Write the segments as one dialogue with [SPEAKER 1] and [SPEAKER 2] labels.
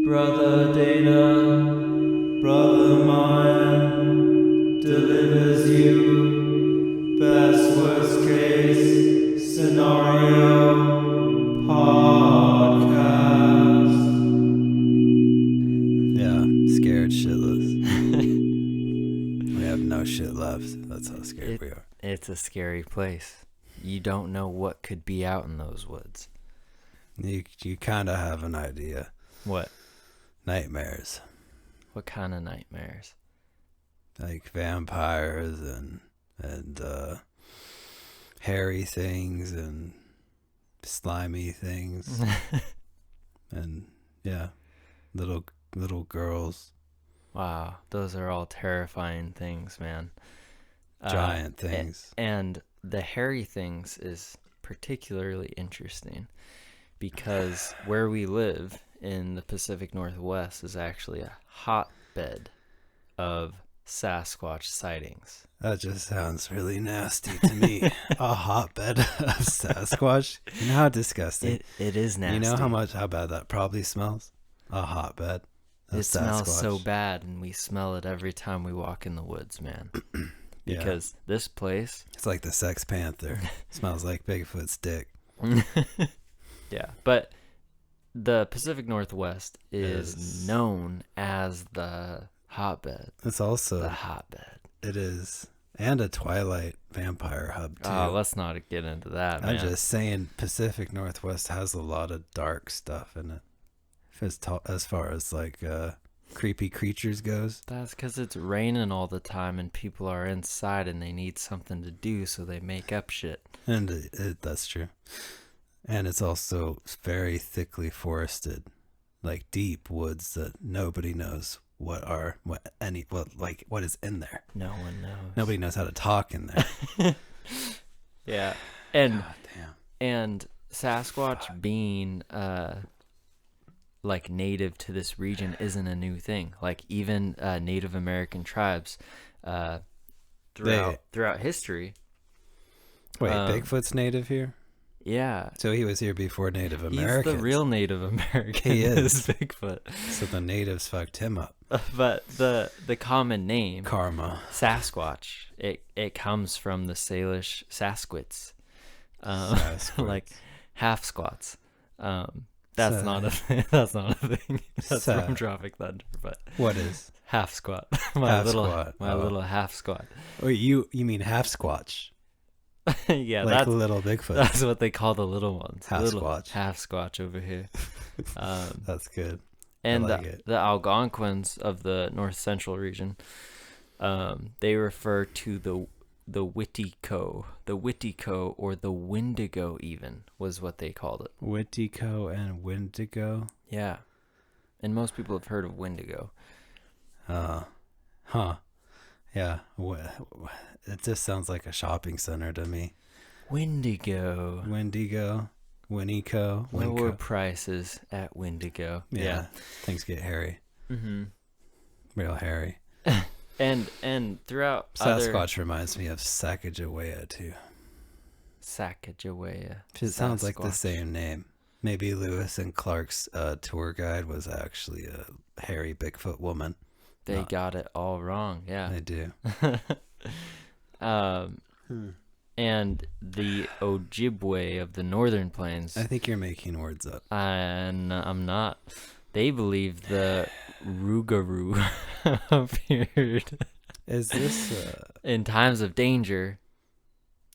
[SPEAKER 1] Brother Dana, Brother mine, delivers you best worst case scenario podcast.
[SPEAKER 2] Yeah, scared shitless. We have no shit left. That's how scared we are.
[SPEAKER 1] It's a scary place. You don't know what could be out in those woods.
[SPEAKER 2] You kind of have an idea.
[SPEAKER 1] What?
[SPEAKER 2] Nightmares.
[SPEAKER 1] What kind of nightmares?
[SPEAKER 2] Like vampires and hairy things and slimy things. And yeah, little girls.
[SPEAKER 1] Wow, those are all terrifying things, man.
[SPEAKER 2] Giant things.
[SPEAKER 1] And the hairy things is particularly interesting because where we live in the Pacific Northwest is actually a hotbed of Sasquatch sightings.
[SPEAKER 2] That just sounds really nasty to me. A hotbed of Sasquatch. You know how disgusting.
[SPEAKER 1] It is nasty.
[SPEAKER 2] You know how bad that probably smells? A hotbed of
[SPEAKER 1] It smells
[SPEAKER 2] Sasquatch.
[SPEAKER 1] so bad, and we smell it every time we walk in the woods, man. Because this place...
[SPEAKER 2] It's like the Sex Panther. Smells like Bigfoot's dick.
[SPEAKER 1] Yeah, but the Pacific Northwest is known as the hotbed.
[SPEAKER 2] It's also...
[SPEAKER 1] The hotbed.
[SPEAKER 2] It is. And a Twilight vampire hub, too.
[SPEAKER 1] Oh, let's not get into that, man.
[SPEAKER 2] I'm just saying Pacific Northwest has a lot of dark stuff in it. As far as, like, creepy creatures goes.
[SPEAKER 1] That's because it's raining all the time and people are inside and they need something to do, so they make up shit.
[SPEAKER 2] And that's true. And it's also very thickly forested, like deep woods that nobody knows what is in there.
[SPEAKER 1] No one knows.
[SPEAKER 2] Nobody knows how to talk in there.
[SPEAKER 1] Yeah. And
[SPEAKER 2] God damn.
[SPEAKER 1] And Sasquatch being like native to this region isn't a new thing. Like even Native American tribes throughout history.
[SPEAKER 2] Wait, Bigfoot's native here?
[SPEAKER 1] Yeah.
[SPEAKER 2] So he was here before Native Americans.
[SPEAKER 1] He's the real Native American.
[SPEAKER 2] He is.
[SPEAKER 1] Bigfoot.
[SPEAKER 2] So the natives fucked him up.
[SPEAKER 1] But the common name,
[SPEAKER 2] Karma.
[SPEAKER 1] Sasquatch, it comes from the Salish Sasquatch,
[SPEAKER 2] Sasquatch.
[SPEAKER 1] like half squats. That's not a thing. That's not a thing. That's from Tropic Thunder. But
[SPEAKER 2] what is
[SPEAKER 1] half squat?
[SPEAKER 2] Half squat.
[SPEAKER 1] Little half squat.
[SPEAKER 2] Oh, you mean half squatch?
[SPEAKER 1] Yeah,
[SPEAKER 2] like little Bigfoot.
[SPEAKER 1] That's what they call the little ones.
[SPEAKER 2] Halfsquatch.
[SPEAKER 1] Halfsquatch over here.
[SPEAKER 2] That's good.
[SPEAKER 1] And
[SPEAKER 2] like
[SPEAKER 1] the Algonquins of the north central region, they refer to the Witico. The Witico, or the Wendigo even, was what they called it.
[SPEAKER 2] Witico and Wendigo?
[SPEAKER 1] Yeah. And most people have heard of Wendigo.
[SPEAKER 2] Huh. Yeah. It just sounds like a shopping center to me.
[SPEAKER 1] Wendigo.
[SPEAKER 2] Winnico.
[SPEAKER 1] Lower prices at Wendigo.
[SPEAKER 2] Yeah. Things get hairy.
[SPEAKER 1] Mm-hmm.
[SPEAKER 2] Real hairy.
[SPEAKER 1] And throughout
[SPEAKER 2] Sasquatch reminds me of Sacagawea too.
[SPEAKER 1] Sacagawea.
[SPEAKER 2] It sounds like the same name. Maybe Lewis and Clark's tour guide was actually a hairy Bigfoot woman.
[SPEAKER 1] They got it all wrong. Yeah.
[SPEAKER 2] They do.
[SPEAKER 1] And the Ojibwe of the Northern Plains.
[SPEAKER 2] I think you're making words up.
[SPEAKER 1] And I'm not. They believe the Rougarou appeared.
[SPEAKER 2] Is this
[SPEAKER 1] in times of danger?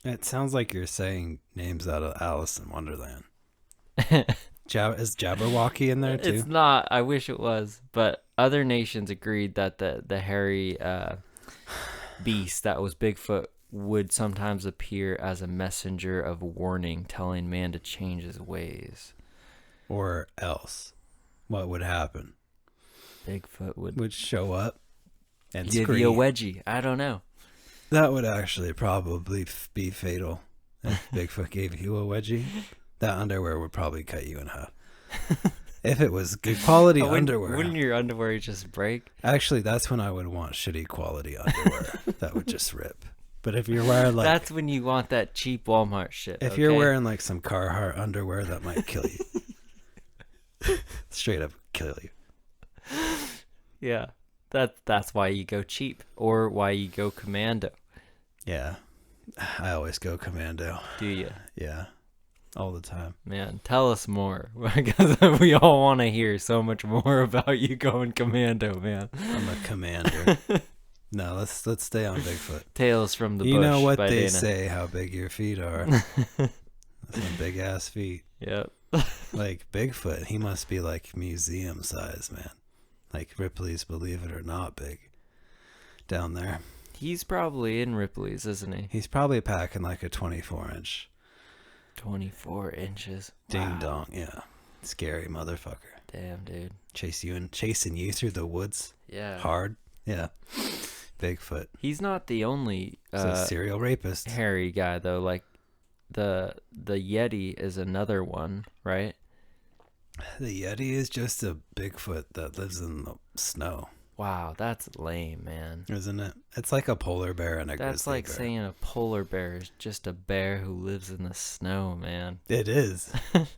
[SPEAKER 2] It sounds like you're saying names out of Alice in Wonderland. Is Jabberwocky in there too?
[SPEAKER 1] It's not. I wish it was. But other nations agreed that the hairy beast that was Bigfoot would sometimes appear as a messenger of warning, telling man to change his ways.
[SPEAKER 2] Or else, what would happen?
[SPEAKER 1] Bigfoot would
[SPEAKER 2] show up and
[SPEAKER 1] give
[SPEAKER 2] scream.
[SPEAKER 1] you a wedgie. I don't know.
[SPEAKER 2] That would actually probably be fatal. If Bigfoot gave you a wedgie, that underwear would probably cut you in half. If it was good quality underwear.
[SPEAKER 1] Wouldn't your underwear just break?
[SPEAKER 2] Actually, that's when I would want shitty quality underwear. That would just rip. But if you're wearing like...
[SPEAKER 1] That's when you want that cheap Walmart shit.
[SPEAKER 2] If you're wearing like some Carhartt underwear, that might kill you. Straight up kill you.
[SPEAKER 1] Yeah. That's why you go cheap or why you go commando.
[SPEAKER 2] Yeah. I always go commando.
[SPEAKER 1] Do you?
[SPEAKER 2] Yeah. All the time.
[SPEAKER 1] Man, tell us more because we all want to hear so much more about you going commando, man.
[SPEAKER 2] I'm a commander. No, let's stay on Bigfoot.
[SPEAKER 1] Tales from the Bush.
[SPEAKER 2] You know what
[SPEAKER 1] by
[SPEAKER 2] they
[SPEAKER 1] Dana.
[SPEAKER 2] say, how big your feet are. Some big ass feet.
[SPEAKER 1] Yep.
[SPEAKER 2] Like Bigfoot, he must be like museum size, man. Like Ripley's Believe It or Not big down there.
[SPEAKER 1] He's probably in Ripley's, isn't he?
[SPEAKER 2] He's probably packing like a 24-inch.
[SPEAKER 1] 24 inches.
[SPEAKER 2] Ding
[SPEAKER 1] Wow.
[SPEAKER 2] dong, yeah. Scary motherfucker.
[SPEAKER 1] Damn, dude.
[SPEAKER 2] Chasing you through the woods.
[SPEAKER 1] Yeah.
[SPEAKER 2] Hard. Yeah. Bigfoot.
[SPEAKER 1] He's not the only
[SPEAKER 2] He's a serial rapist.
[SPEAKER 1] hairy guy though. Like the yeti is another one, right?
[SPEAKER 2] The Yeti is just a Bigfoot that lives in the snow,
[SPEAKER 1] Wow, that's lame, man.
[SPEAKER 2] isn't it? It's like a polar bear and a
[SPEAKER 1] That's
[SPEAKER 2] grizzly
[SPEAKER 1] like
[SPEAKER 2] bear.
[SPEAKER 1] saying a polar bear is just a bear who lives in the snow, man.
[SPEAKER 2] It is.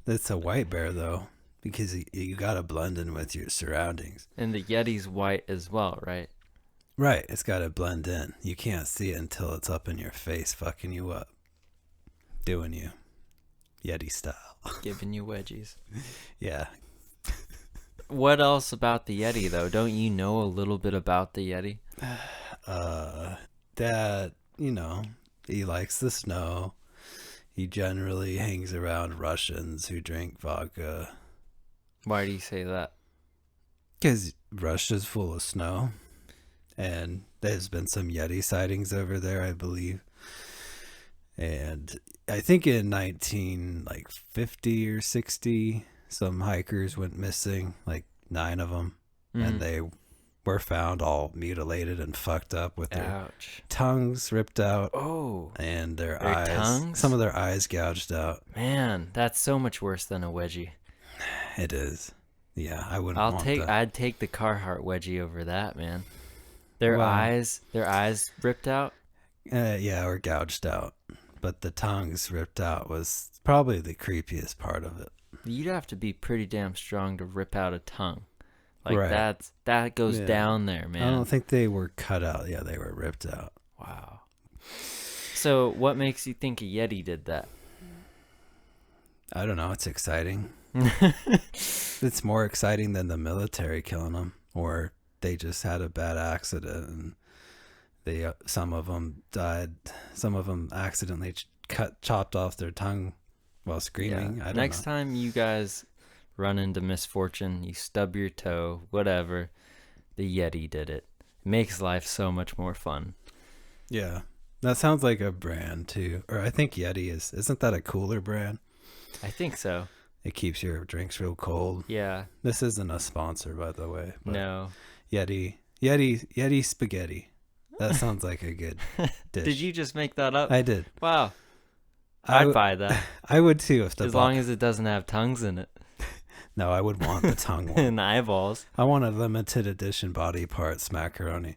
[SPEAKER 2] It's a white bear though, because you gotta blend in with your surroundings.
[SPEAKER 1] And the yeti's white as well, right?
[SPEAKER 2] Right, it's gotta blend in. You can't see it until it's up in your face, fucking you up, doing you, Yeti style.
[SPEAKER 1] Giving you wedgies.
[SPEAKER 2] Yeah.
[SPEAKER 1] What else about the yeti though? Don't you know a little bit about the yeti?
[SPEAKER 2] That, he likes the snow. He generally hangs around Russians who drink vodka.
[SPEAKER 1] Why do you say that?
[SPEAKER 2] Because Russia's full of snow. And there's been some Yeti sightings over there, I believe. And I think in 1950 or 60, some hikers went missing, like 9 of them. And they were found all mutilated and fucked up with their tongues ripped out.
[SPEAKER 1] Oh.
[SPEAKER 2] And their
[SPEAKER 1] Their
[SPEAKER 2] eyes,
[SPEAKER 1] tongues?
[SPEAKER 2] some of their eyes gouged out.
[SPEAKER 1] Man, that's so much worse than a wedgie.
[SPEAKER 2] It is. Yeah, I wouldn't want that.
[SPEAKER 1] I'd take the Carhartt wedgie over that, man. Their
[SPEAKER 2] Wow.
[SPEAKER 1] eyes ripped out.
[SPEAKER 2] Yeah, or gouged out. But the tongues ripped out was probably the creepiest part of it.
[SPEAKER 1] You'd have to be pretty damn strong to rip out a tongue. Like
[SPEAKER 2] Right.
[SPEAKER 1] that goes
[SPEAKER 2] Yeah.
[SPEAKER 1] down there, man.
[SPEAKER 2] I don't think they were cut out. Yeah, they were ripped out.
[SPEAKER 1] Wow. So what makes you think a yeti did that?
[SPEAKER 2] I don't know. It's exciting. It's more exciting than the military killing them, or they just had a bad accident and they some of them died. Some of them accidentally chopped off their tongue while screaming.
[SPEAKER 1] Yeah.
[SPEAKER 2] I don't
[SPEAKER 1] Next
[SPEAKER 2] know.
[SPEAKER 1] time you guys run into misfortune, you stub your toe, whatever, the yeti did it. It makes life so much more fun.
[SPEAKER 2] Yeah, that sounds like a brand too. Or I think Yeti isn't that a cooler brand?
[SPEAKER 1] I think so.
[SPEAKER 2] It keeps your drinks real cold.
[SPEAKER 1] Yeah.
[SPEAKER 2] This isn't a sponsor, by the way. But
[SPEAKER 1] No.
[SPEAKER 2] Yeti spaghetti. That sounds like a good dish.
[SPEAKER 1] Did you just make that up?
[SPEAKER 2] I did.
[SPEAKER 1] Wow.
[SPEAKER 2] I
[SPEAKER 1] I'd buy that.
[SPEAKER 2] I would too if the
[SPEAKER 1] As long as it doesn't have tongues in it.
[SPEAKER 2] No, I would want the tongue one.
[SPEAKER 1] And eyeballs.
[SPEAKER 2] I want a limited edition body parts macaroni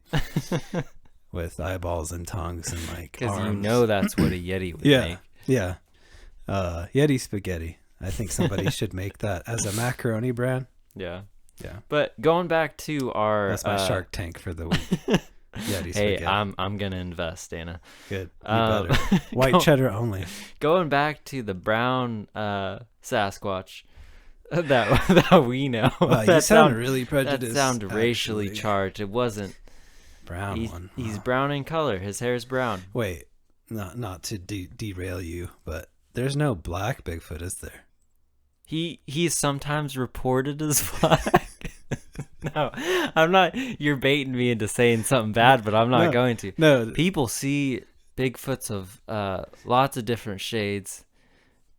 [SPEAKER 2] with eyeballs and tongues and like
[SPEAKER 1] Because you
[SPEAKER 2] arms.
[SPEAKER 1] know that's what a yeti would
[SPEAKER 2] Yeah.
[SPEAKER 1] make.
[SPEAKER 2] Yeah. Yeti spaghetti. I think somebody should make that as a macaroni brand.
[SPEAKER 1] Yeah.
[SPEAKER 2] Yeah.
[SPEAKER 1] But going back to our
[SPEAKER 2] That's my Shark Tank for the week. Yeti
[SPEAKER 1] Hey,
[SPEAKER 2] spaghetti.
[SPEAKER 1] I'm gonna invest, Dana.
[SPEAKER 2] Good. You
[SPEAKER 1] Um,
[SPEAKER 2] better. White cheddar only.
[SPEAKER 1] Going back to the brown Sasquatch that we know.
[SPEAKER 2] Wow, you
[SPEAKER 1] that
[SPEAKER 2] sound really prejudiced.
[SPEAKER 1] That sounded racially
[SPEAKER 2] actually.
[SPEAKER 1] charged. It wasn't.
[SPEAKER 2] Brown
[SPEAKER 1] He's,
[SPEAKER 2] one.
[SPEAKER 1] he's
[SPEAKER 2] Wow.
[SPEAKER 1] brown in color. His hair's brown.
[SPEAKER 2] Wait, not to derail you, but there's no black Bigfoot, is there?
[SPEAKER 1] He's sometimes reported as black. No, I'm not. You're baiting me into saying something bad, but I'm not going to.
[SPEAKER 2] No.
[SPEAKER 1] People see Bigfoots of lots of different shades.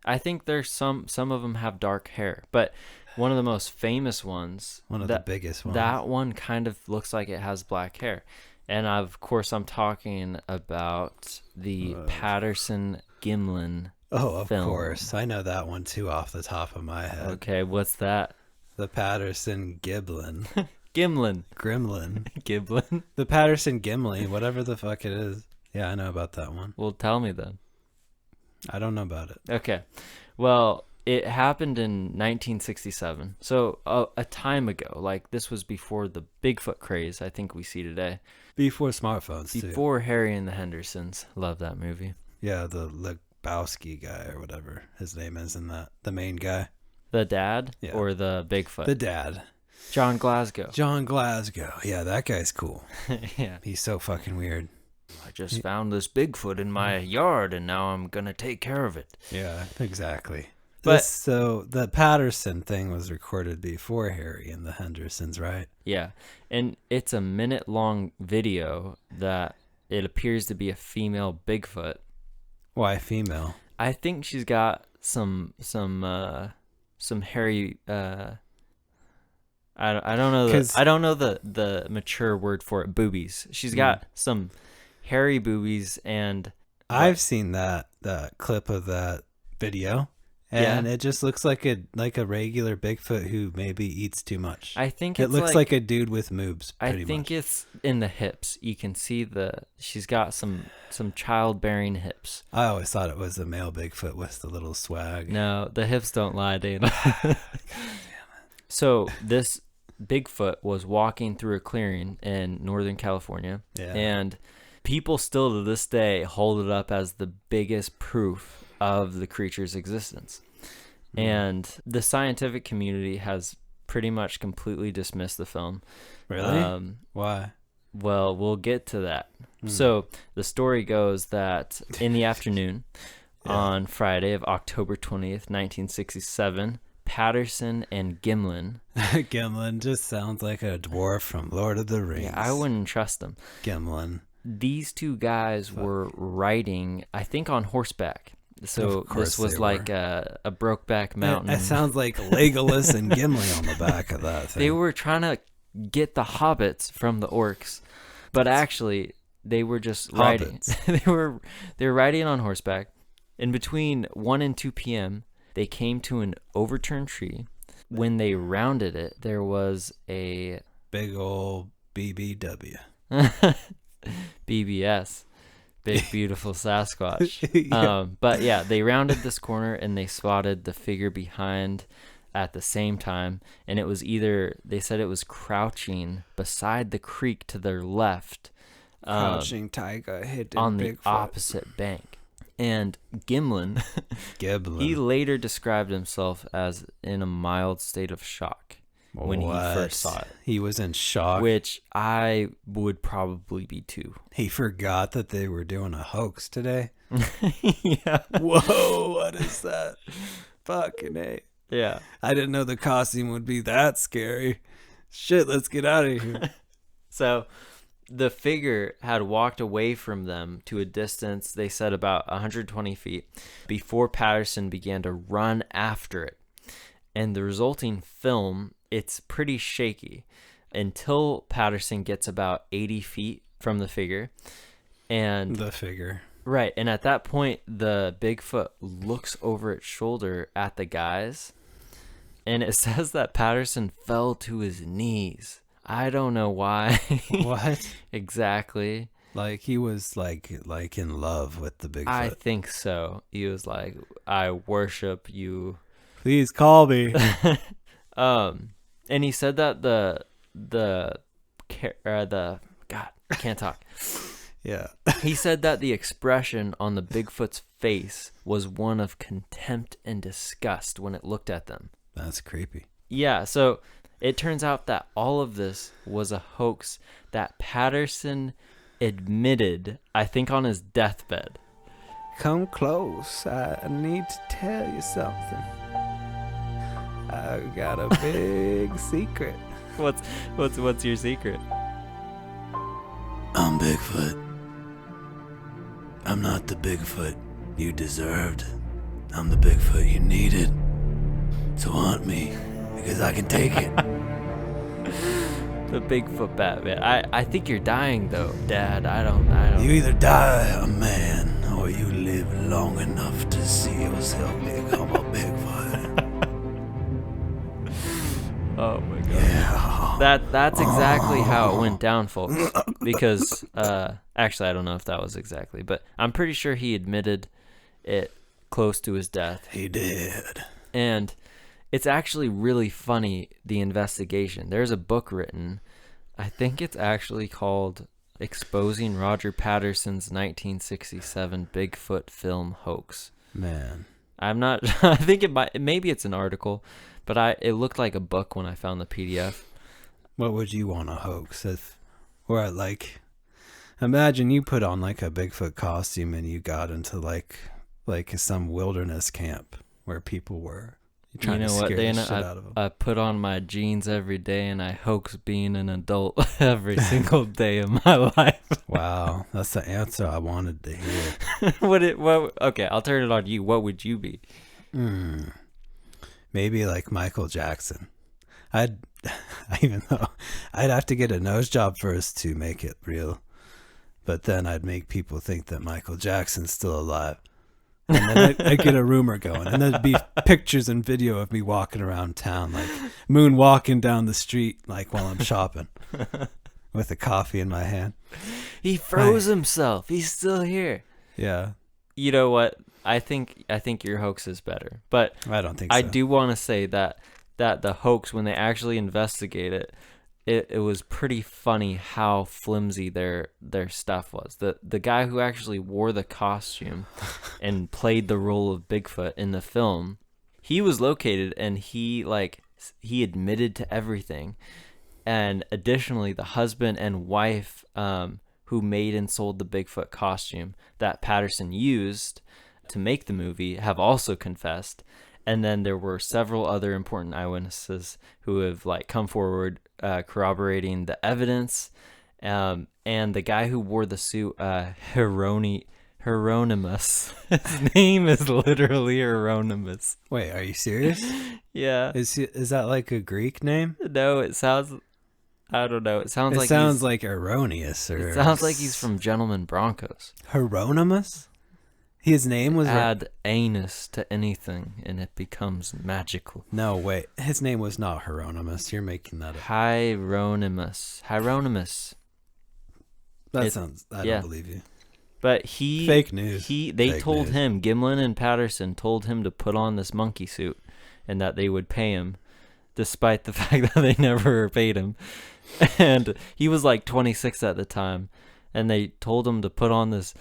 [SPEAKER 1] I think there's some of them have dark hair, but one of the most famous ones,
[SPEAKER 2] One of the biggest ones.
[SPEAKER 1] that one kind of looks like it has black hair. And of course, I'm talking about the Patterson Gimlin.
[SPEAKER 2] Oh, of
[SPEAKER 1] film.
[SPEAKER 2] course. I know that one too off the top of my head.
[SPEAKER 1] Okay, what's that?
[SPEAKER 2] The Patterson Giblin.
[SPEAKER 1] Gimlin.
[SPEAKER 2] Gremlin.
[SPEAKER 1] Giblin.
[SPEAKER 2] The Patterson Gimli, whatever the fuck it is. Yeah, I know about that one.
[SPEAKER 1] Well, tell me then.
[SPEAKER 2] I don't know about it.
[SPEAKER 1] Okay. Well, it happened in 1967. So a time ago. Like, this was before the Bigfoot craze I think we see today.
[SPEAKER 2] Before smartphones,
[SPEAKER 1] Before Harry and the Hendersons. Love that movie.
[SPEAKER 2] Yeah, the Lebowski guy or whatever his name is in that. The main guy.
[SPEAKER 1] The dad
[SPEAKER 2] Yeah.
[SPEAKER 1] or the Bigfoot?
[SPEAKER 2] The dad.
[SPEAKER 1] John Glasgow.
[SPEAKER 2] John Glasgow. Yeah, that guy's cool.
[SPEAKER 1] Yeah.
[SPEAKER 2] He's so fucking weird.
[SPEAKER 1] I just found this Bigfoot in my yard, and now I'm going to take care of it.
[SPEAKER 2] Yeah, exactly.
[SPEAKER 1] But
[SPEAKER 2] so the Patterson thing was recorded before Harry and the Hendersons, right?
[SPEAKER 1] yeah, and it's a minute-long video that it appears to be a female Bigfoot.
[SPEAKER 2] Why female?
[SPEAKER 1] I think she's got some hairy. I don't know. I don't know the mature word for it. Boobies. She's got some hairy boobies, and
[SPEAKER 2] I've seen that clip of that video. And it just looks like a regular Bigfoot who maybe eats too much.
[SPEAKER 1] I think
[SPEAKER 2] it looks like a dude with moobs.
[SPEAKER 1] I think
[SPEAKER 2] much.
[SPEAKER 1] It's in the hips. You can see she's got some childbearing hips.
[SPEAKER 2] I always thought it was a male Bigfoot with the little swag.
[SPEAKER 1] No, the hips don't lie, Dana. So this Bigfoot was walking through a clearing in Northern California, and people still to this day hold it up as the biggest proof of the creature's existence. And the scientific community has pretty much completely dismissed the film.
[SPEAKER 2] Really? Why?
[SPEAKER 1] Well, we'll get to that. So the story goes that in the afternoon on Friday of October 20th, 1967, Patterson and Gimlin.
[SPEAKER 2] Gimlin just sounds like a dwarf from Lord of the Rings.
[SPEAKER 1] Yeah, I wouldn't trust them.
[SPEAKER 2] Gimlin.
[SPEAKER 1] These two guys were riding, I think, on horseback. So this was like a Brokeback Mountain.
[SPEAKER 2] It sounds like Legolas and Gimli on the back of that thing.
[SPEAKER 1] They were trying to get the hobbits from the orcs, but actually they were just riding. they were riding on horseback. In between 1 and 2 p.m., they came to an overturned tree. When they rounded it, there was a
[SPEAKER 2] big old BBW.
[SPEAKER 1] BBS. Big beautiful Sasquatch. But yeah, they rounded this corner and they spotted the figure behind at the same time, and it was they said it was crouching beside the creek to their left,
[SPEAKER 2] crouching tiger hidden
[SPEAKER 1] on the
[SPEAKER 2] Bigfoot.
[SPEAKER 1] Opposite bank. And Gimlin, he later described himself as in a mild state of shock when he first saw it.
[SPEAKER 2] He was in shock.
[SPEAKER 1] Which I would probably be too.
[SPEAKER 2] He forgot that they were doing a hoax today.
[SPEAKER 1] Yeah.
[SPEAKER 2] Whoa, what is that? Fucking A.
[SPEAKER 1] Yeah.
[SPEAKER 2] I didn't know the costume would be that scary. Shit, let's get out of here.
[SPEAKER 1] So the figure had walked away from them to a distance, they said about 120 feet, before Patterson began to run after it. And the resulting film, it's pretty shaky until Patterson gets about 80 feet from the figure. And
[SPEAKER 2] the figure.
[SPEAKER 1] Right. And at that point, the Bigfoot looks over its shoulder at the guys. And it says that Patterson fell to his knees. I don't know why.
[SPEAKER 2] What?
[SPEAKER 1] Exactly.
[SPEAKER 2] Like he was like in love with the Bigfoot.
[SPEAKER 1] I think so. He was like, I worship you.
[SPEAKER 2] Please call me.
[SPEAKER 1] And he said that the God, I can't talk.
[SPEAKER 2] Yeah.
[SPEAKER 1] He said that the expression on the Bigfoot's face was one of contempt and disgust when it looked at them.
[SPEAKER 2] That's creepy.
[SPEAKER 1] Yeah, so it turns out that all of this was a hoax that Patterson admitted, I think, on his deathbed.
[SPEAKER 2] Come close. I need to tell you something. I've got a big secret.
[SPEAKER 1] What's your secret?
[SPEAKER 2] I'm Bigfoot. I'm not the Bigfoot you deserved. I'm the Bigfoot you needed. So hunt me, because I can take it.
[SPEAKER 1] The Bigfoot Batman. I think you're dying though, Dad. I don't.
[SPEAKER 2] You either die a man, or you live long enough to see yourself become a Bigfoot.
[SPEAKER 1] Oh my God.
[SPEAKER 2] Yeah.
[SPEAKER 1] That's exactly how it went down, folks. Because actually, I don't know if that was exactly, but I'm pretty sure he admitted it close to his death.
[SPEAKER 2] He did.
[SPEAKER 1] And it's actually really funny, the investigation. There's a book written, I think it's actually called Exposing Roger Patterson's 1967 Bigfoot Film Hoax.
[SPEAKER 2] Man.
[SPEAKER 1] I'm not, I think maybe it's an article, but it looked like a book when I found the PDF.
[SPEAKER 2] What would you want to hoax if, or like, imagine you put on like a Bigfoot costume and you got into like some wilderness camp where people were. You're trying to scare the shit out of them.
[SPEAKER 1] I put on my jeans every day and I hoax being an adult every single day of my life.
[SPEAKER 2] Wow, that's the answer I wanted to hear.
[SPEAKER 1] Okay, I'll turn it on you. What would you be?
[SPEAKER 2] Maybe like Michael Jackson. Even though I'd have to get a nose job first to make it real. But then I'd make people think that Michael Jackson's still alive. And then I'd get a rumor going. And there'd be pictures and video of me walking around town, like moonwalking down the street, like while I'm shopping with a coffee in my hand.
[SPEAKER 1] He froze himself. He's still here.
[SPEAKER 2] Yeah.
[SPEAKER 1] You know what? I think your hoax is better. But
[SPEAKER 2] I don't think so.
[SPEAKER 1] I do want to say that the hoax, when they actually investigate it was pretty funny how flimsy their stuff was. The guy who actually wore the costume and played the role of Bigfoot in the film, he was located and he admitted to everything. And additionally, the husband and wife who made and sold the Bigfoot costume that Patterson used to make the movie have also confessed. And then there were several other important eyewitnesses who have come forward corroborating the evidence. And the guy who wore the suit, Hieronymus, his name is literally Hieronymus.
[SPEAKER 2] Wait, are you serious?
[SPEAKER 1] Yeah.
[SPEAKER 2] Is that like a Greek name?
[SPEAKER 1] No, it sounds, I don't know. It sounds
[SPEAKER 2] like erroneous.
[SPEAKER 1] It sounds like he's from Gentleman Broncos.
[SPEAKER 2] Hieronymus? His name was...
[SPEAKER 1] Add anus to anything and it becomes magical.
[SPEAKER 2] No, wait. His name was not Hieronymus. You're making that up.
[SPEAKER 1] Hieronymus.
[SPEAKER 2] I don't believe you.
[SPEAKER 1] But
[SPEAKER 2] fake news.
[SPEAKER 1] They told him, Gimlin and Patterson told him to put on this monkey suit and that they would pay him, despite the fact that they never paid him. And he was 26 at the time. And they told him to put on this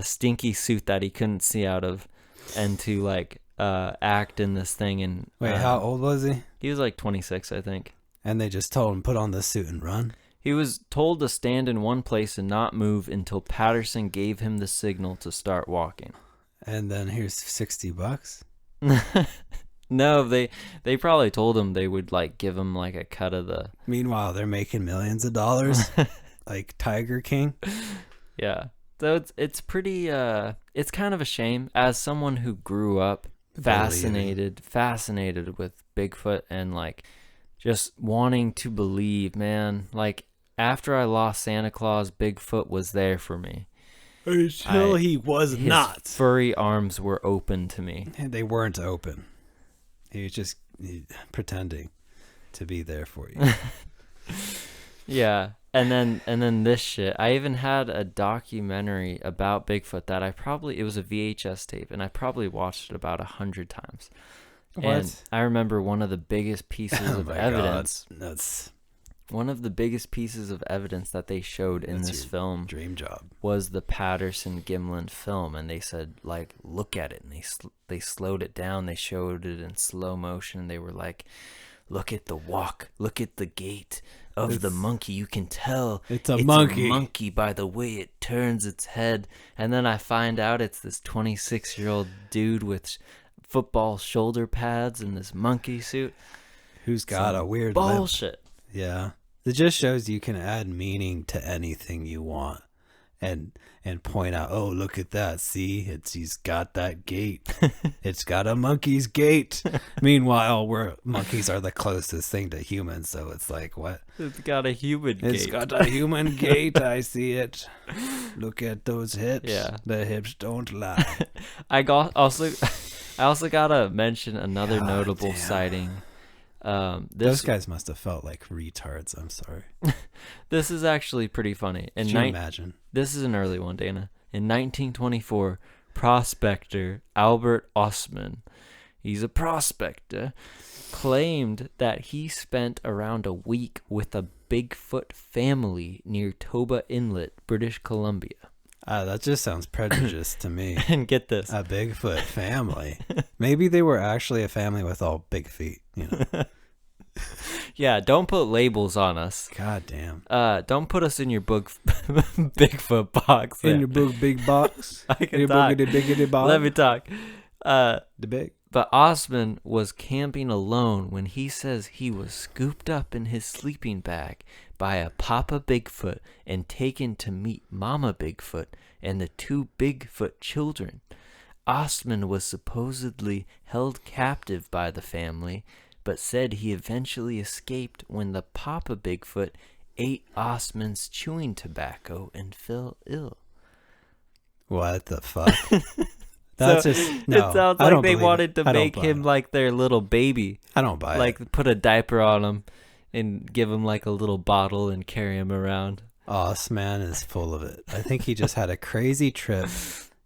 [SPEAKER 1] stinky suit that he couldn't see out of and to act in this thing. And
[SPEAKER 2] wait, how old was he?
[SPEAKER 1] He was 26, I think.
[SPEAKER 2] And they just told him put on the suit and run?
[SPEAKER 1] He was told to stand in one place and not move until Patterson gave him the signal to start walking.
[SPEAKER 2] And then here's $60.
[SPEAKER 1] No, they probably told him they would give him a cut of the...
[SPEAKER 2] Meanwhile, they're making millions of dollars. Like Tiger King.
[SPEAKER 1] Yeah. So it's pretty it's kind of a shame, as someone who grew up fascinated with Bigfoot and just wanting to believe, man. After I lost Santa Claus, Bigfoot was there for me.
[SPEAKER 2] Until he was not.
[SPEAKER 1] His furry arms were open to me.
[SPEAKER 2] They weren't open. He was just pretending to be there for you.
[SPEAKER 1] Yeah. And then this shit. I even had a documentary about Bigfoot that it was a VHS tape, and I probably watched it about 100 times.
[SPEAKER 2] What?
[SPEAKER 1] And I remember one of the biggest pieces of evidence.
[SPEAKER 2] That's
[SPEAKER 1] one of the biggest pieces of evidence that they showed in this film.
[SPEAKER 2] Dream job.
[SPEAKER 1] Was the Patterson Gimlin film, and they said look at it, and they slowed it down. They showed it in slow motion. They were look at the walk, look at the gait of the monkey. You can tell
[SPEAKER 2] it's a monkey
[SPEAKER 1] by the way it turns its head. And then I find out it's this 26-year-old dude with football shoulder pads and this monkey suit
[SPEAKER 2] who's got a weird
[SPEAKER 1] bullshit.
[SPEAKER 2] Yeah, it just shows you can add meaning to anything you want, and point out, oh, look at that, see, he's got that gait. It's got a monkey's gait. Meanwhile, monkeys are the closest thing to humans, so it's what?
[SPEAKER 1] It's got a human gait.
[SPEAKER 2] It's got a human gait. I see it. Look at those hips.
[SPEAKER 1] Yeah,
[SPEAKER 2] the hips don't lie.
[SPEAKER 1] I also gotta mention another notable sighting.
[SPEAKER 2] Those guys must have felt like retards. I'm sorry.
[SPEAKER 1] This is actually pretty funny.
[SPEAKER 2] Can you imagine?
[SPEAKER 1] This is an early one, Dana. In 1924, prospector Albert Ostman, he's a prospector, claimed that he spent around a week with a Bigfoot family near Toba Inlet, British Columbia.
[SPEAKER 2] That just sounds prejudiced to me.
[SPEAKER 1] And get this.
[SPEAKER 2] A Bigfoot family. Maybe they were actually a family with all big feet, you know.
[SPEAKER 1] Yeah, don't put labels on us.
[SPEAKER 2] God damn.
[SPEAKER 1] Don't put us in your book Bigfoot box.
[SPEAKER 2] In your book big box.
[SPEAKER 1] I can
[SPEAKER 2] your
[SPEAKER 1] talk.
[SPEAKER 2] Biggity box.
[SPEAKER 1] Let me talk.
[SPEAKER 2] The big.
[SPEAKER 1] But Osman was camping alone when he says he was scooped up in his sleeping bag by a Papa Bigfoot and taken to meet Mama Bigfoot and the 2 Bigfoot children. Osman was supposedly held captive by the family, but said he eventually escaped when the Papa Bigfoot ate Osman's chewing tobacco and fell ill.
[SPEAKER 2] What the fuck? That's
[SPEAKER 1] so
[SPEAKER 2] just no.
[SPEAKER 1] It sounds like they wanted to make him like their little baby.
[SPEAKER 2] I don't buy it.
[SPEAKER 1] Like put a diaper on him and give him like a little bottle and carry him around.
[SPEAKER 2] Osman is full of it. I think he just had a crazy trip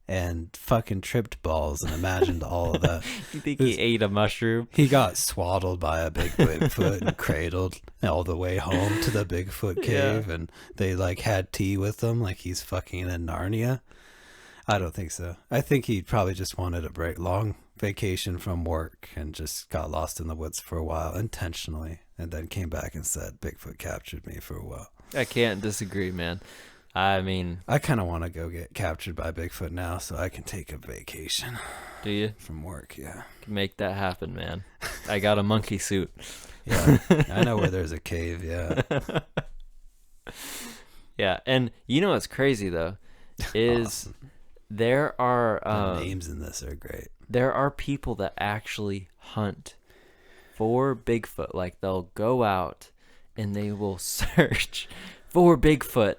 [SPEAKER 2] and fucking tripped balls and imagined all of that.
[SPEAKER 1] You think he ate a mushroom?
[SPEAKER 2] He got swaddled by a big Bigfoot and cradled all the way home to the Bigfoot cave, and they like had tea with him like he's fucking in Narnia. I don't think so. I think he probably just wanted a long vacation from work and just got lost in the woods for a while intentionally, and then came back and said, Bigfoot captured me for a while.
[SPEAKER 1] I can't disagree, man. I mean,
[SPEAKER 2] I kind of want to go get captured by Bigfoot now so I can take a vacation.
[SPEAKER 1] Do you?
[SPEAKER 2] From work, yeah.
[SPEAKER 1] Can make that happen, man. I got a monkey suit.
[SPEAKER 2] Yeah, I know where there's a cave, yeah.
[SPEAKER 1] Yeah, and you know what's crazy, though, is... Awesome. There are
[SPEAKER 2] the names in this are great.
[SPEAKER 1] There are people that actually hunt for Bigfoot. Like they'll go out and they will search for Bigfoot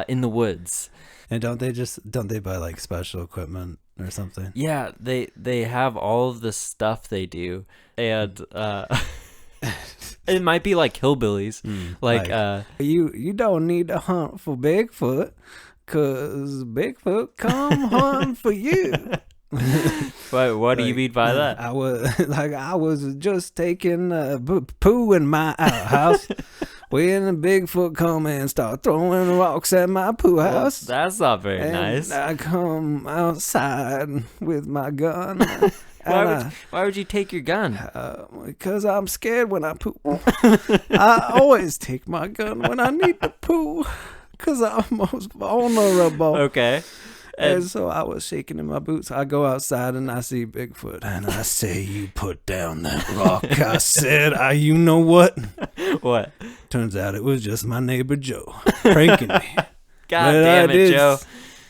[SPEAKER 1] in the woods.
[SPEAKER 2] And don't they buy like special equipment or something?
[SPEAKER 1] Yeah, they have all of the stuff they do, and it might be like hillbillies. Like
[SPEAKER 2] you don't need to hunt for Bigfoot. 'Cause Bigfoot come hunt for you.
[SPEAKER 1] What do you mean by that?
[SPEAKER 2] I was just taking poo in my outhouse when the Bigfoot come and start throwing rocks at my poo house.
[SPEAKER 1] Well, that's not very nice.
[SPEAKER 2] I come outside with my gun.
[SPEAKER 1] Why would you take your gun?
[SPEAKER 2] Because I'm scared when I poo. I always take my gun when I need to poo. Because I'm most vulnerable.
[SPEAKER 1] Okay.
[SPEAKER 2] And so I was shaking in my boots. I go outside and I see Bigfoot. And I say, you put down that rock. I said, you know what?
[SPEAKER 1] What?
[SPEAKER 2] Turns out it was just my neighbor Joe pranking me.
[SPEAKER 1] God damn it, Joe.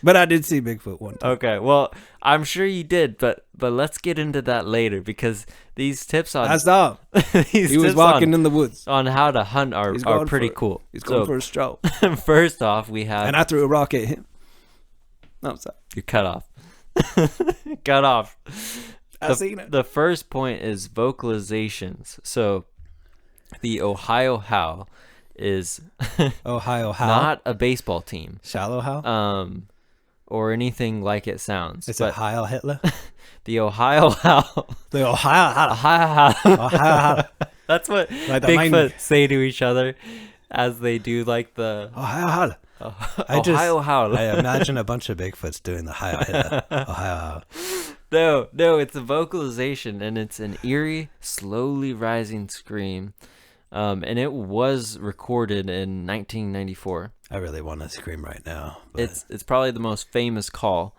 [SPEAKER 2] But I did see Bigfoot one time.
[SPEAKER 1] Okay, well, I'm sure you did, but let's get into that later because these tips on...
[SPEAKER 2] I stopped. He was walking in the woods.
[SPEAKER 1] On how to hunt are pretty cool.
[SPEAKER 2] He's going for a stroll.
[SPEAKER 1] First off, we have...
[SPEAKER 2] And I threw a rock at him. No, sorry.
[SPEAKER 1] You're cut off. Cut off.
[SPEAKER 2] I seen it.
[SPEAKER 1] The first point is vocalizations. So the Ohio Howl is...
[SPEAKER 2] Ohio Howl?
[SPEAKER 1] Not a baseball team.
[SPEAKER 2] Shallow Howl?
[SPEAKER 1] Or anything like it sounds.
[SPEAKER 2] It's a Heil Hitler?
[SPEAKER 1] The Ohio Howl.
[SPEAKER 2] The Ohio Howl.
[SPEAKER 1] Ohio Howl.
[SPEAKER 2] Ohio Howl.
[SPEAKER 1] That's what Bigfoot say to each other as they do like the
[SPEAKER 2] Ohio Howl.
[SPEAKER 1] Ohio Howl.
[SPEAKER 2] I imagine a bunch of Bigfoots doing the Heil Hitler. Ohio Howl.
[SPEAKER 1] No, it's a vocalization and it's an eerie, slowly rising scream. And it was recorded in 1994.
[SPEAKER 2] I really want to scream right now.
[SPEAKER 1] It's probably the most famous call.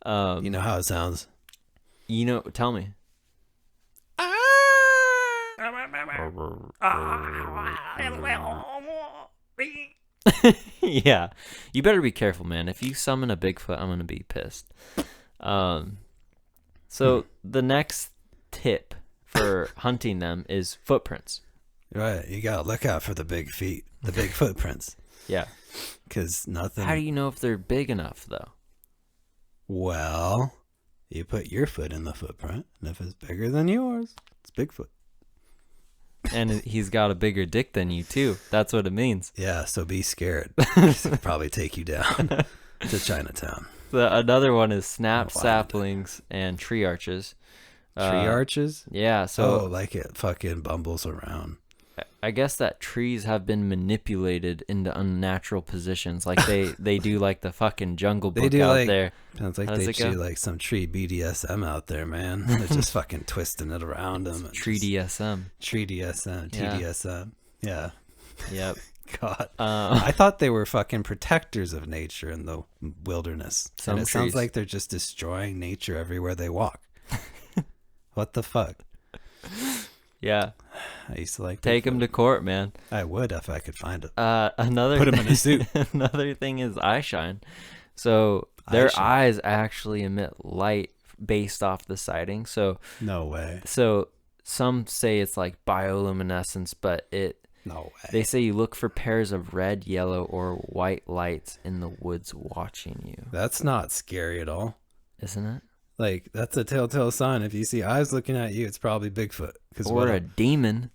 [SPEAKER 2] You know how it sounds?
[SPEAKER 1] Tell me. Yeah, you better be careful, man. If you summon a Bigfoot, I'm gonna be pissed. So the next tip for hunting them is footprints.
[SPEAKER 2] Right, you gotta look out for the big feet, the big footprints.
[SPEAKER 1] Yeah,
[SPEAKER 2] because nothing.
[SPEAKER 1] How do you know if they're big enough, though?
[SPEAKER 2] Well, you put your foot in the footprint, and if it's bigger than yours, it's Bigfoot.
[SPEAKER 1] And he's got a bigger dick than you too. That's what it means.
[SPEAKER 2] Yeah, so be scared. He'll probably take you down to Chinatown.
[SPEAKER 1] Another one is snapped saplings and tree arches.
[SPEAKER 2] Tree arches?
[SPEAKER 1] Yeah, so
[SPEAKER 2] like it fucking bumbles around.
[SPEAKER 1] I guess that trees have been manipulated into unnatural positions. Like they do like the fucking Jungle
[SPEAKER 2] They
[SPEAKER 1] Book
[SPEAKER 2] do
[SPEAKER 1] out
[SPEAKER 2] like,
[SPEAKER 1] there.
[SPEAKER 2] sounds like
[SPEAKER 1] How does
[SPEAKER 2] they
[SPEAKER 1] it go?
[SPEAKER 2] do like some tree BDSM out there, man. They're just fucking twisting it around them. And
[SPEAKER 1] Tree DSM.
[SPEAKER 2] Tree DSM,
[SPEAKER 1] Yeah.
[SPEAKER 2] TDSM. Yeah.
[SPEAKER 1] Yep.
[SPEAKER 2] God. I thought they were fucking protectors of nature in the wilderness.
[SPEAKER 1] Some
[SPEAKER 2] and it sounds
[SPEAKER 1] trees.
[SPEAKER 2] like they're just destroying nature everywhere they walk. What the fuck?
[SPEAKER 1] Yeah.
[SPEAKER 2] I used to like
[SPEAKER 1] Take them to court, man.
[SPEAKER 2] I would if I could find it.
[SPEAKER 1] Another
[SPEAKER 2] Put 'em in a suit.
[SPEAKER 1] Another thing is eye shine. So their
[SPEAKER 2] shine.
[SPEAKER 1] eyes actually emit light based off the sighting. So
[SPEAKER 2] No way.
[SPEAKER 1] some say it's like bioluminescence, but
[SPEAKER 2] No way.
[SPEAKER 1] they say you look for pairs of red, yellow, or white lights in the woods watching you.
[SPEAKER 2] That's not scary at all.
[SPEAKER 1] Isn't it?
[SPEAKER 2] Like, that's a telltale sign. If you see eyes looking at you, it's probably Bigfoot.
[SPEAKER 1] Or a demon,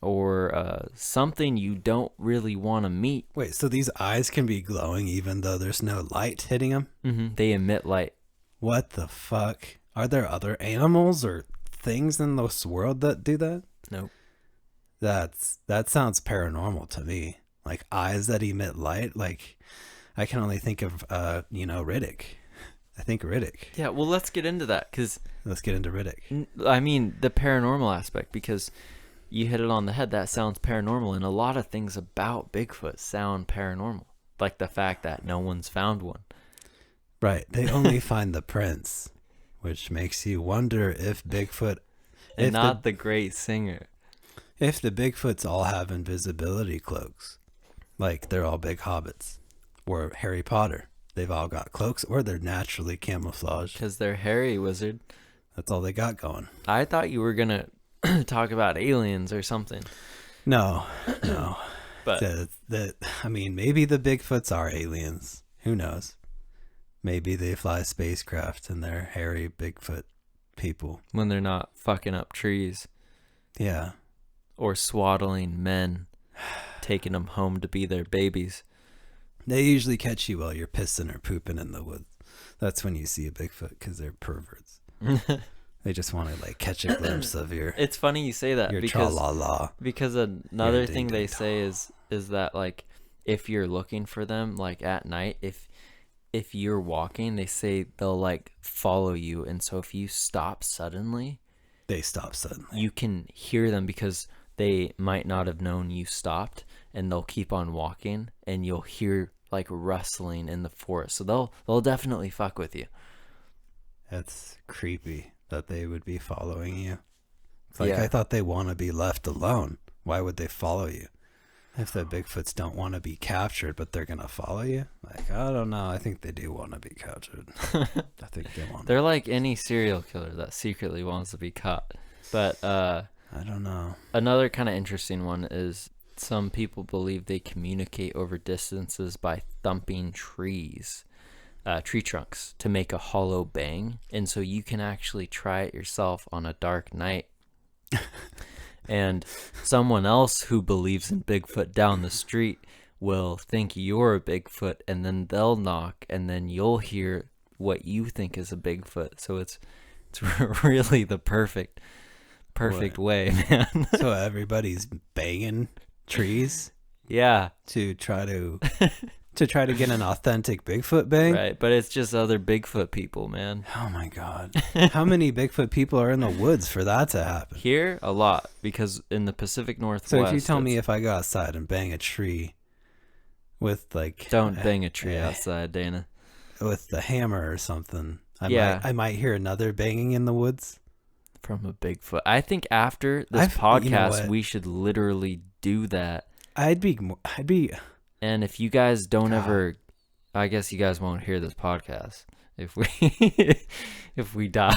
[SPEAKER 1] or something you don't really want to meet.
[SPEAKER 2] Wait, so these eyes can be glowing even though there's no light hitting them?
[SPEAKER 1] They emit light.
[SPEAKER 2] What the fuck? Are there other animals or things in this world that do that?
[SPEAKER 1] Nope.
[SPEAKER 2] That sounds paranormal to me. Like eyes that emit light. Like, I can only think of Riddick. I think Riddick.
[SPEAKER 1] Yeah, well, let's get into that, because
[SPEAKER 2] Let's get into Riddick.
[SPEAKER 1] I mean the paranormal aspect, because you hit it on the head. That sounds paranormal, and a lot of things about Bigfoot sound paranormal, like the fact that no one's found one.
[SPEAKER 2] Right. They only find the prints, which makes you wonder if Bigfoot,
[SPEAKER 1] And not the great singer.
[SPEAKER 2] if the Bigfoots all have invisibility cloaks, like they're all big hobbits, or Harry Potter. They've all got cloaks, or they're naturally camouflaged.
[SPEAKER 1] Because they're hairy, wizard.
[SPEAKER 2] That's all they got going.
[SPEAKER 1] I thought you were going to talk about aliens or something.
[SPEAKER 2] No.
[SPEAKER 1] But
[SPEAKER 2] I mean, maybe the Bigfoots are aliens. Who knows? Maybe they fly spacecraft and they're hairy Bigfoot people.
[SPEAKER 1] when they're not fucking up trees
[SPEAKER 2] Yeah.
[SPEAKER 1] or swaddling men, taking them home to be their babies.
[SPEAKER 2] They usually catch you while you're pissing or pooping in the woods. That's when you see a Bigfoot, because they're perverts. They just want to like catch a glimpse of your
[SPEAKER 1] It's funny you say that, because
[SPEAKER 2] tra-la-la.
[SPEAKER 1] another
[SPEAKER 2] Your
[SPEAKER 1] thing they
[SPEAKER 2] ding-ding-dong.
[SPEAKER 1] say is that, like, if you're looking for them, like at night, if you're walking, they say they'll like follow you, and so if you stop suddenly,
[SPEAKER 2] They stop suddenly.
[SPEAKER 1] you can hear them, because they might not have known you stopped, and they'll keep on walking, and you'll hear like rustling in the forest. So they'll definitely fuck with you.
[SPEAKER 2] That's creepy that they would be following you. It's like,
[SPEAKER 1] Yeah.
[SPEAKER 2] I thought they want to be left alone. Why would they follow you? If the Bigfoots don't want to be captured, but they're going to follow you? Like, I don't know. I think they do want to be captured. I think they want
[SPEAKER 1] They're like any serial killer that secretly wants to be caught. But
[SPEAKER 2] I don't know.
[SPEAKER 1] another kind of interesting one is some people believe they communicate over distances by thumping trees, tree trunks, to make a hollow bang. And so you can actually try it yourself on a dark night. And someone else who believes in Bigfoot down the street will think you're a Bigfoot, and then they'll knock, and then you'll hear what you think is a Bigfoot. So it's really the perfect way, man.
[SPEAKER 2] So everybody's banging trees
[SPEAKER 1] Yeah,
[SPEAKER 2] to try to get an authentic Bigfoot bang?
[SPEAKER 1] right. But it's just other Bigfoot people, man.
[SPEAKER 2] Oh my God. How many Bigfoot people are in the woods for that to happen?
[SPEAKER 1] Here, a lot, because in the Pacific Northwest.
[SPEAKER 2] So if you tell me
[SPEAKER 1] it's-
[SPEAKER 2] if I go outside and bang a tree with like
[SPEAKER 1] Don't bang a tree outside, Dana.
[SPEAKER 2] with the hammer or something, I might hear another banging in the woods.
[SPEAKER 1] From a Bigfoot. I think after this
[SPEAKER 2] You know
[SPEAKER 1] podcast,
[SPEAKER 2] what?
[SPEAKER 1] we should literally do that.
[SPEAKER 2] I'd be
[SPEAKER 1] And if you guys don't
[SPEAKER 2] God.
[SPEAKER 1] ever, I guess you guys won't hear this podcast if we if we die.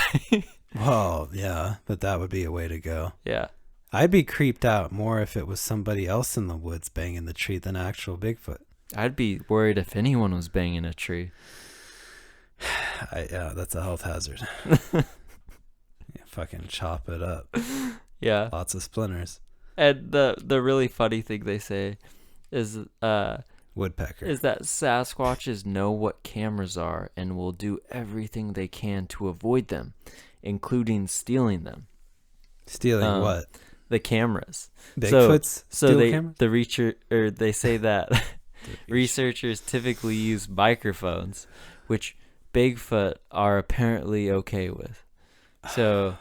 [SPEAKER 2] well, yeah, but that would be a way to go.
[SPEAKER 1] Yeah.
[SPEAKER 2] I'd be creeped out more if it was somebody else in the woods banging the tree than actual Bigfoot.
[SPEAKER 1] I'd be worried if anyone was banging a tree.
[SPEAKER 2] Yeah, that's a health hazard. Yeah, fucking chop it up.
[SPEAKER 1] Yeah.
[SPEAKER 2] Lots of splinters.
[SPEAKER 1] And the really funny thing they say is
[SPEAKER 2] Woodpecker.
[SPEAKER 1] is that Sasquatches know what cameras are and will do everything they can to avoid them. including stealing them.
[SPEAKER 2] Stealing what?
[SPEAKER 1] The cameras.
[SPEAKER 2] Bigfoot's cameras?
[SPEAKER 1] They say that researchers typically use microphones, which Bigfoot are apparently okay with. So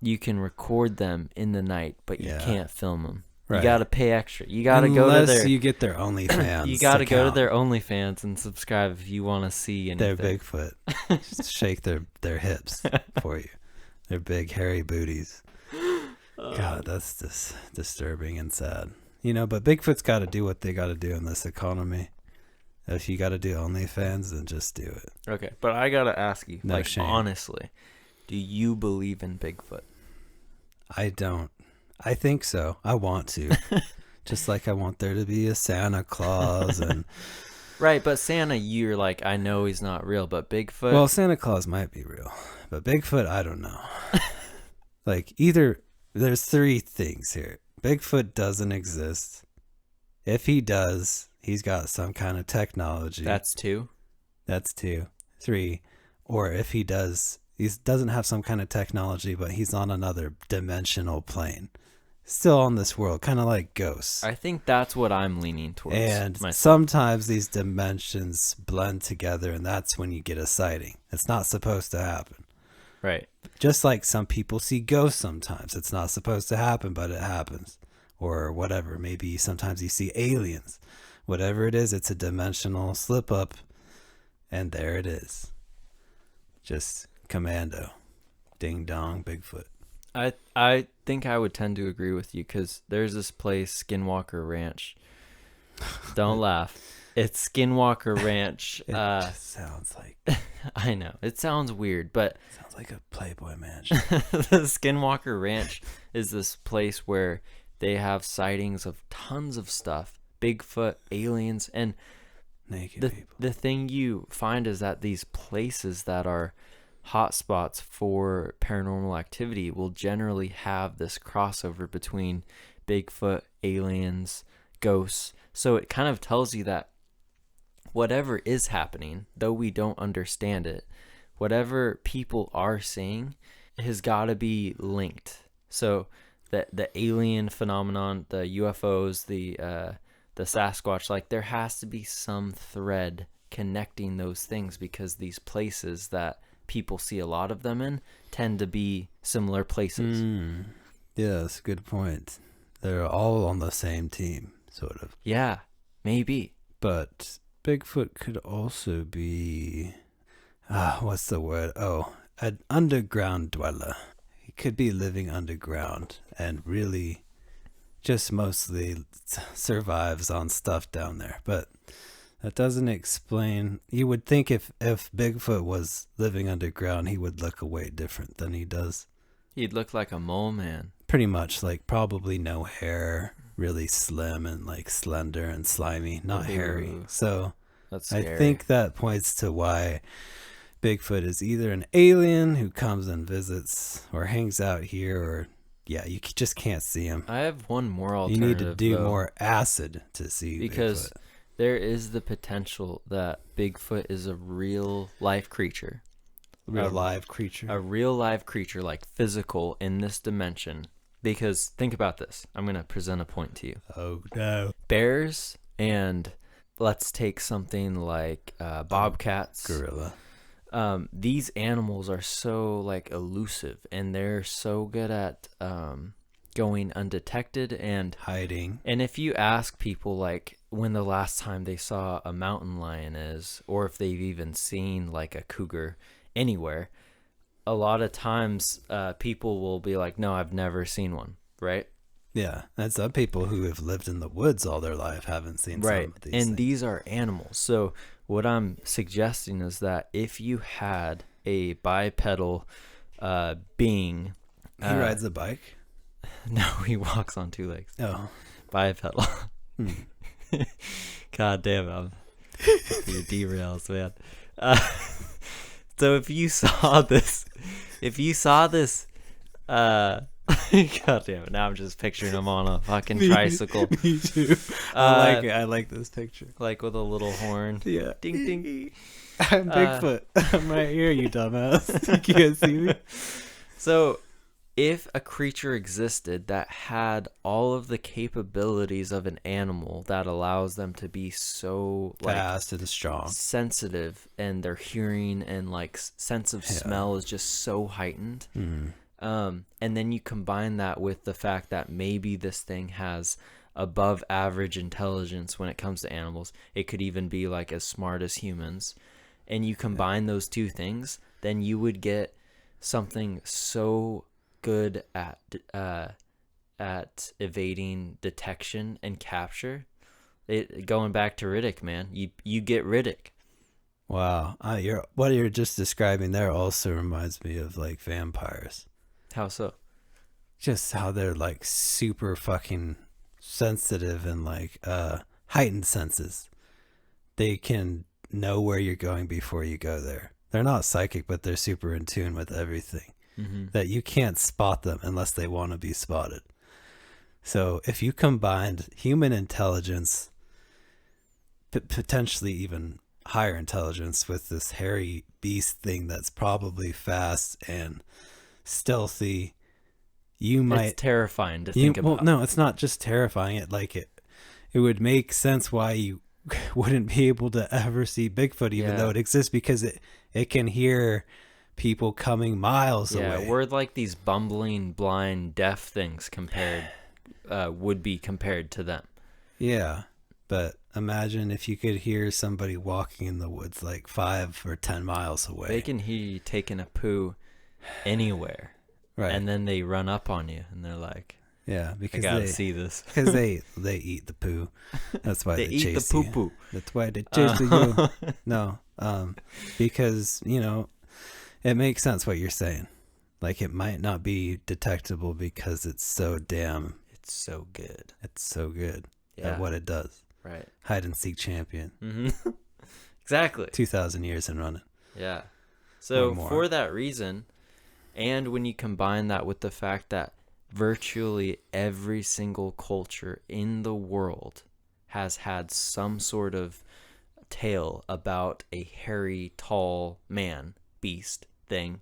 [SPEAKER 1] you can record them in the night, but you can't film them.
[SPEAKER 2] Right.
[SPEAKER 1] You got to pay extra. You got to go to
[SPEAKER 2] Unless you get their OnlyFans.
[SPEAKER 1] You got to go to their OnlyFans and subscribe if you want to see anything.
[SPEAKER 2] Their Bigfoot. Just shake their hips for you. Their big hairy booties. God, that's just disturbing and sad. But Bigfoot's got to do what they got to do in this economy. If you got to do OnlyFans, then just do it.
[SPEAKER 1] Okay, but I got to ask you,
[SPEAKER 2] No shame.
[SPEAKER 1] Honestly, do you believe in Bigfoot?
[SPEAKER 2] I don't. I think so. I want to. Just like I want there to be a Santa Claus and...
[SPEAKER 1] Right, but Santa, you're like, I know he's not real, but Bigfoot...
[SPEAKER 2] Well, Santa Claus might be real, but Bigfoot, I don't know. Either... There's three things here. Bigfoot doesn't exist. If he does, he's got some kind of technology.
[SPEAKER 1] That's two.
[SPEAKER 2] 3. Or if he does, he doesn't have some kind of technology, but he's on another dimensional plane. Still on this world, kind of like ghosts.
[SPEAKER 1] I think that's what I'm leaning towards.
[SPEAKER 2] And
[SPEAKER 1] myself.
[SPEAKER 2] Sometimes these dimensions blend together, and that's when you get a sighting. It's not supposed to happen.
[SPEAKER 1] Right.
[SPEAKER 2] Just like some people see ghosts sometimes. It's not supposed to happen, but it happens. Or whatever. Maybe sometimes you see aliens. Whatever it is, it's a dimensional slip up. And there it is. Just commando. Ding dong, Bigfoot.
[SPEAKER 1] I think I would tend to agree with you because there's this place, Skinwalker Ranch. Don't laugh. It's Skinwalker Ranch.
[SPEAKER 2] It just sounds like...
[SPEAKER 1] I know. It sounds weird, but...
[SPEAKER 2] Sounds like a Playboy mansion.
[SPEAKER 1] The Skinwalker Ranch is this place where they have sightings of tons of stuff. Bigfoot, aliens, and
[SPEAKER 2] naked people.
[SPEAKER 1] The thing you find is that these places that are hotspots for paranormal activity will generally have this crossover between Bigfoot, aliens, ghosts. So it kind of tells you that whatever is happening, though we don't understand it, whatever people are seeing has got to be linked. So the alien phenomenon, the UFOs, the Sasquatch, there has to be some thread connecting those things because these places that people see a lot of them in tend to be similar places.
[SPEAKER 2] Yeah, that's a good point. They're all on the same team, sort of.
[SPEAKER 1] Yeah, maybe.
[SPEAKER 2] But Bigfoot could also be... what's the word? Oh, an underground dweller. He could be living underground and really just mostly survives on stuff down there. But that doesn't explain... You would think if Bigfoot was living underground, he would look way different than he does.
[SPEAKER 1] He'd look like a mole man.
[SPEAKER 2] Pretty much, probably no hair, really slim and slender and slimy, not hairy. So
[SPEAKER 1] that's scary.
[SPEAKER 2] I think that points to why Bigfoot is either an alien who comes and visits or hangs out here, or you just can't see him.
[SPEAKER 1] I have one more alternative.
[SPEAKER 2] You need to do more acid to see
[SPEAKER 1] because
[SPEAKER 2] Bigfoot.
[SPEAKER 1] There is the potential that Bigfoot is a real life creature.
[SPEAKER 2] A real live creature, like physical in this dimension.
[SPEAKER 1] Because think about this. I'm going to present a point to you.
[SPEAKER 2] Oh, no.
[SPEAKER 1] Bears and let's take something like bobcats.
[SPEAKER 2] Gorilla.
[SPEAKER 1] These animals are so elusive and they're so good at going undetected and
[SPEAKER 2] hiding.
[SPEAKER 1] And if you ask people when the last time they saw a mountain lion is, or if they've even seen a cougar anywhere, a lot of times people will be like, no, I've never seen one, right?
[SPEAKER 2] Yeah, and some people who have lived in the woods all their life haven't seen some of these things.
[SPEAKER 1] These are animals. So what I'm suggesting is that if you had a bipedal being...
[SPEAKER 2] He rides a bike?
[SPEAKER 1] No, he walks on two legs.
[SPEAKER 2] Oh.
[SPEAKER 1] Bipedal. God damn it. You derails, man. So if you saw this, God damn it, now I'm just picturing him on a fucking tricycle.
[SPEAKER 2] Me too. I like it. I like this picture.
[SPEAKER 1] With a little horn.
[SPEAKER 2] Yeah.
[SPEAKER 1] Ding, ding.
[SPEAKER 2] I'm Bigfoot. I'm right here, you dumbass. You can't see me.
[SPEAKER 1] So, if a creature existed that had all of the capabilities of an animal that allows them to be so like
[SPEAKER 2] Fast and strong,
[SPEAKER 1] sensitive, and their hearing and like sense of smell is just so heightened, and then you combine that with the fact that maybe this thing has above average intelligence when it comes to animals, it could even be like as smart as humans, and you combine those two things, then you would get something so good at evading detection and capture. It going back to Riddick, man. You get Riddick.
[SPEAKER 2] Wow, what you're just describing there also reminds me of like vampires.
[SPEAKER 1] How so?
[SPEAKER 2] Just how they're like super fucking sensitive and like heightened senses. They can know where you're going before you go there. They're not psychic, but they're super in tune with everything. That you can't spot them unless they want to be spotted. So if you combined human intelligence, potentially even higher intelligence, with this hairy beast thing that's probably fast and stealthy, you might...
[SPEAKER 1] It's terrifying to think about.
[SPEAKER 2] Well, no, it's not just terrifying. It would make sense why you wouldn't be able to ever see Bigfoot, even though it exists, because it can hear people coming miles away.
[SPEAKER 1] Yeah, we're like these bumbling, blind, deaf things would be compared to them.
[SPEAKER 2] Yeah, but imagine if you could hear somebody walking in the woods like 5 or 10 miles away.
[SPEAKER 1] They can hear you taking a poo anywhere.
[SPEAKER 2] Right.
[SPEAKER 1] And then they run up on you and they're like,
[SPEAKER 2] yeah, because
[SPEAKER 1] I gotta see this.
[SPEAKER 2] Because they eat the poo. That's why they
[SPEAKER 1] eat
[SPEAKER 2] chase
[SPEAKER 1] the
[SPEAKER 2] you.
[SPEAKER 1] poo-poo.
[SPEAKER 2] That's why they chase you. No, because, it makes sense what you're saying. Like, it might not be detectable because it's so damn...
[SPEAKER 1] It's so good.
[SPEAKER 2] It's so good at what it does.
[SPEAKER 1] Right.
[SPEAKER 2] Hide and seek champion.
[SPEAKER 1] Mm-hmm. Exactly.
[SPEAKER 2] 2,000 years in running.
[SPEAKER 1] Yeah. So for that reason, and when you combine that with the fact that virtually every single culture in the world has had some sort of tale about a hairy, tall man, beast thing,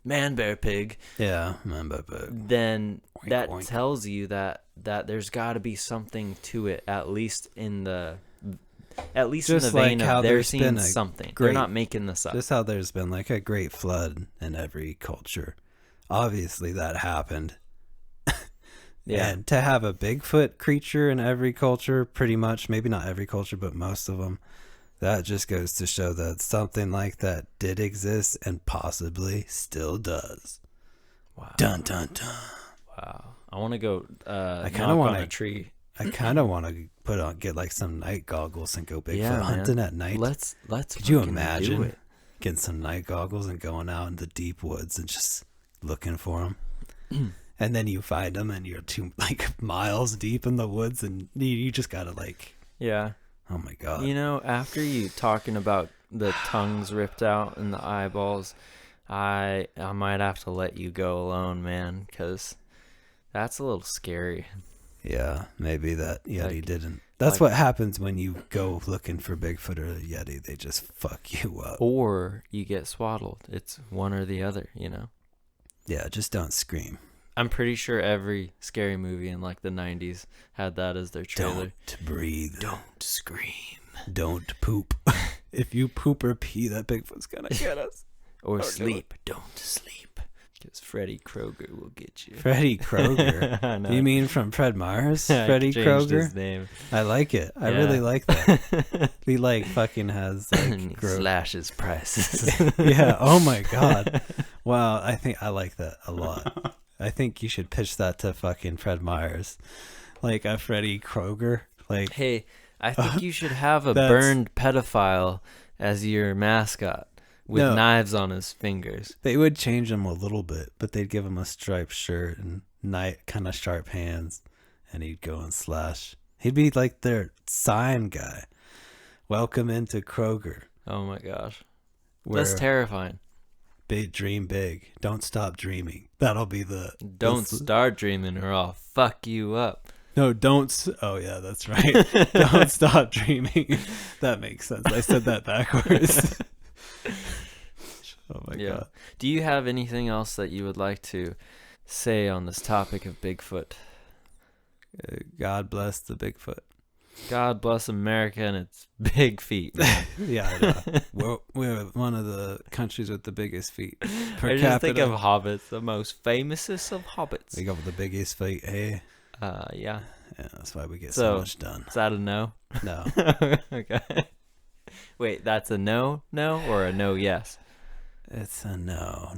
[SPEAKER 1] man, bear, pig.
[SPEAKER 2] Yeah, man, bear, pig.
[SPEAKER 1] Then
[SPEAKER 2] oink,
[SPEAKER 1] that
[SPEAKER 2] oink.
[SPEAKER 1] tells you that there's got to be something to it, at least in the
[SPEAKER 2] Just
[SPEAKER 1] vein
[SPEAKER 2] like how
[SPEAKER 1] of they're
[SPEAKER 2] there's been
[SPEAKER 1] seeing
[SPEAKER 2] a
[SPEAKER 1] something.
[SPEAKER 2] great-
[SPEAKER 1] They're not making this up.
[SPEAKER 2] Just how there's been like a great flood in every culture. Obviously that happened.
[SPEAKER 1] Yeah.
[SPEAKER 2] And to have a Bigfoot creature in every culture, pretty much, maybe not every culture, but most of them, that just goes to show that something like that did exist and possibly still does.
[SPEAKER 1] Wow.
[SPEAKER 2] Dun, dun, dun.
[SPEAKER 1] Wow. I want to go
[SPEAKER 2] I kind
[SPEAKER 1] knock
[SPEAKER 2] of
[SPEAKER 1] on
[SPEAKER 2] want
[SPEAKER 1] a
[SPEAKER 2] to
[SPEAKER 1] tree.
[SPEAKER 2] I kind of want to get like some night goggles and go Bigfoot hunting at night.
[SPEAKER 1] Let's
[SPEAKER 2] Could you
[SPEAKER 1] fucking do
[SPEAKER 2] imagine
[SPEAKER 1] it.
[SPEAKER 2] getting some night goggles and going out in the deep woods and just looking for them? And then you find them and you're miles deep in the woods and you just gotta
[SPEAKER 1] Yeah.
[SPEAKER 2] oh my God.
[SPEAKER 1] After you talking about the tongues ripped out and the eyeballs, I might have to let you go alone, man, because that's a little scary.
[SPEAKER 2] Yeah, maybe that Yeti didn't. That's
[SPEAKER 1] like-
[SPEAKER 2] what happens when you go looking for Bigfoot or a Yeti. They just fuck you up.
[SPEAKER 1] Or you get swaddled. It's one or the other,
[SPEAKER 2] Yeah, just don't scream.
[SPEAKER 1] I'm pretty sure every scary movie in like the 90s had that as their trailer.
[SPEAKER 2] Don't breathe.
[SPEAKER 1] Don't scream.
[SPEAKER 2] Don't poop. If you poop or pee, that Bigfoot's gonna get us.
[SPEAKER 1] Or sleep. Don't sleep. Because Freddy Krueger will get you.
[SPEAKER 2] Freddy Krueger?
[SPEAKER 1] I know.
[SPEAKER 2] You mean from Fred Meyers?
[SPEAKER 1] I
[SPEAKER 2] Freddy
[SPEAKER 1] changed
[SPEAKER 2] Krueger?
[SPEAKER 1] his name.
[SPEAKER 2] I like it. I
[SPEAKER 1] Yeah.
[SPEAKER 2] really like that. He fucking has
[SPEAKER 1] And he slashes prices.
[SPEAKER 2] Yeah. Oh my God. Wow. I think I like that a lot. I think you should pitch that to fucking Fred Meyers, like a Freddy Krueger.
[SPEAKER 1] Hey, I think you should have a
[SPEAKER 2] That's-
[SPEAKER 1] burned pedophile as your mascot with
[SPEAKER 2] No.
[SPEAKER 1] knives on his fingers.
[SPEAKER 2] They would change him a little bit, but they'd give him a striped shirt and kind of sharp hands, and he'd go and slash. He'd be like their sign guy. Welcome into Kroger.
[SPEAKER 1] Oh my gosh.
[SPEAKER 2] Where
[SPEAKER 1] That's terrifying.
[SPEAKER 2] big dream big. Don't stop dreaming. That'll be the
[SPEAKER 1] Don't start dreaming or I'll fuck you up.
[SPEAKER 2] No, don't. Oh yeah, that's right. Don't stop dreaming. That makes sense. I said that backwards. Oh my
[SPEAKER 1] Yeah.
[SPEAKER 2] god.
[SPEAKER 1] Do you have anything else that you would like to say on this topic of Bigfoot?
[SPEAKER 2] God bless the Bigfoot.
[SPEAKER 1] God bless America and its big feet.
[SPEAKER 2] Yeah, I know. We're one of the countries with the biggest feet per
[SPEAKER 1] I
[SPEAKER 2] capita.
[SPEAKER 1] just think of hobbits, the most famousest of hobbits.
[SPEAKER 2] We got the biggest feet here.
[SPEAKER 1] Yeah.
[SPEAKER 2] Yeah, that's why we get so much done.
[SPEAKER 1] Is that a no?
[SPEAKER 2] No.
[SPEAKER 1] Okay. Wait, that's a no or a no yes?
[SPEAKER 2] It's a no.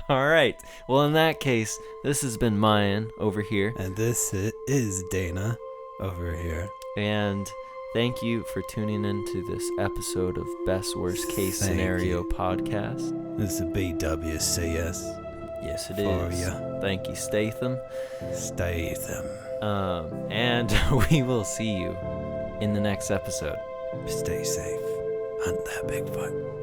[SPEAKER 1] All right. Well, in that case, this has been Mayan over here.
[SPEAKER 2] And this is Dana over here.
[SPEAKER 1] And thank you for tuning in to this episode of Best Worst Case
[SPEAKER 2] Thank
[SPEAKER 1] Scenario
[SPEAKER 2] you.
[SPEAKER 1] podcast.
[SPEAKER 2] This is BWCS.
[SPEAKER 1] Yes, it
[SPEAKER 2] For
[SPEAKER 1] is.
[SPEAKER 2] ya.
[SPEAKER 1] Thank you, Statham.
[SPEAKER 2] Statham.
[SPEAKER 1] And we will see you in the next episode.
[SPEAKER 2] Stay safe. Hunt that Bigfoot.